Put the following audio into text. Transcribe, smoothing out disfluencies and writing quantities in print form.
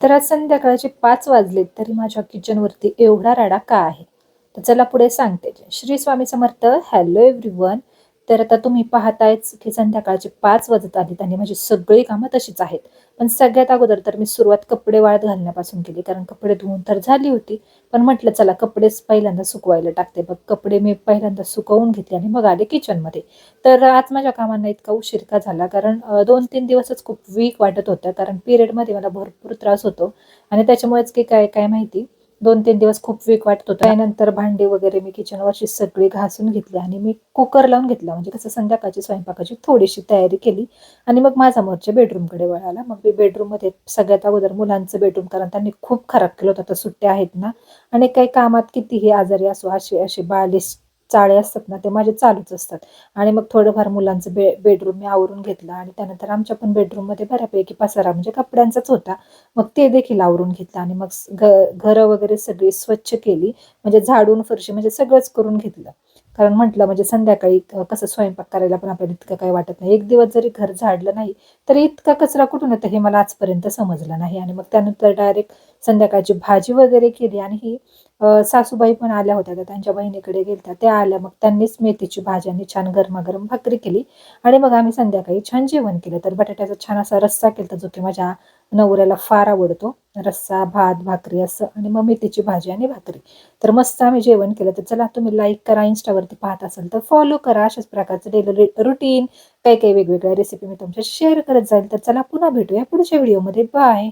तर आज संध्याकाळचे 5 वाजलेत तरी माझ्या किचनवरती एवढा राडा का आहे? तर चला पुढे सांगते. श्री स्वामी समर्थ. Hello everyone. तर आता तुम्ही पाहतायच की संध्याकाळचे 5 वाजत आलीत आणि माझी सगळी कामं तशीच आहेत. पण सगळ्यात अगोदर तर मी सुरुवात कपडे वाळत घालण्यापासून केली. कारण कपडे धुवून तर झाली होती. पण म्हटलं चला कपडेच पहिल्यांदा सुकवायला टाकते. मग कपडे मी पहिल्यांदा सुकवून घेतले आणि मग आले किचनमध्ये. तर आज माझ्या कामांना इतका उशीर का झाला? कारण 2-3 दिवसच खूप वीक वाटत होतं. कारण पिरियडमध्ये मला भरपूर त्रास होतो आणि त्याच्यामुळेच की काय काय माहिती 2-3 दिवस खूप वीक वाटत होतं. त्यानंतर भांडी वगैरे मी किचनवरची सगळी घासून घेतली आणि मी कुकर लावून घेतला. म्हणजे कसं संध्याकाळची स्वयंपाकाची थोडीशी तयारी केली आणि मग माझा मोर्चा बेडरूमकडे वळाला. मग मी बेडरूममध्ये सगळ्यात अगोदर मुलांचं बेडरूम, कारण त्यांनी खूप खराब केलं होतं. आता सुट्ट्या आहेत ना आणि काही कामात कितीही आजारी असो, असे असे बालिश चाळे असतात ना, ते माझे चालूच असतात. आणि मग थोडंफार मुलांचं बेडरूम मी आवरून घेतला आणि त्यानंतर आमच्या पण बेडरूममध्ये बऱ्यापैकी पसारा म्हणजे कपड्यांचाच होता. मग ते देखील आवरून घेतलं आणि मग घरं वगैरे सगळी स्वच्छ केली. म्हणजे झाडून फरशी म्हणजे सगळंच करून घेतलं. कारण म्हटलं म्हणजे संध्याकाळी कसं स्वयंपाक करायला पण आपल्याला इतकं काही वाटत नाही. एक दिवस जरी घर झाडलं नाही, तरी इतका कचरा कुठून येतो हे मला आजपर्यंत समजलं नाही. आणि मग त्यानंतर डायरेक्ट संध्याकाळची भाजी वगैरे केली आणि ही सासूबाई पण आल्या होत्या, तर त्यांच्या बहिणीकडे गेलत्या. त्या आल्या, मग त्यांनीच मेथीची भाजी आणि छान गरमागरम भाकरी केली आणि मग आम्ही संध्याकाळी छान जेवण केलं. तर बटाट्याचा छान असा रस्सा केलता, जो की माझ्या नवऱ्याला फार आवडतो. रस्सा, भात, भाकरी असं आणि मग मेथीची भाजी आणि भाकरी. तर मस्त आम्ही जेवण केलं. तर चला तुम्ही लाईक करा, Instaवरती पाहत असाल तर फॉलो करा. अशाच प्रकारचं डेली रुटीन काही काही वेगवेगळ्या रेसिपी मी तुमच्याशी शेअर करत जाईल. तर चला पुन्हा भेटूया पुढच्या व्हिडिओमध्ये. बाय.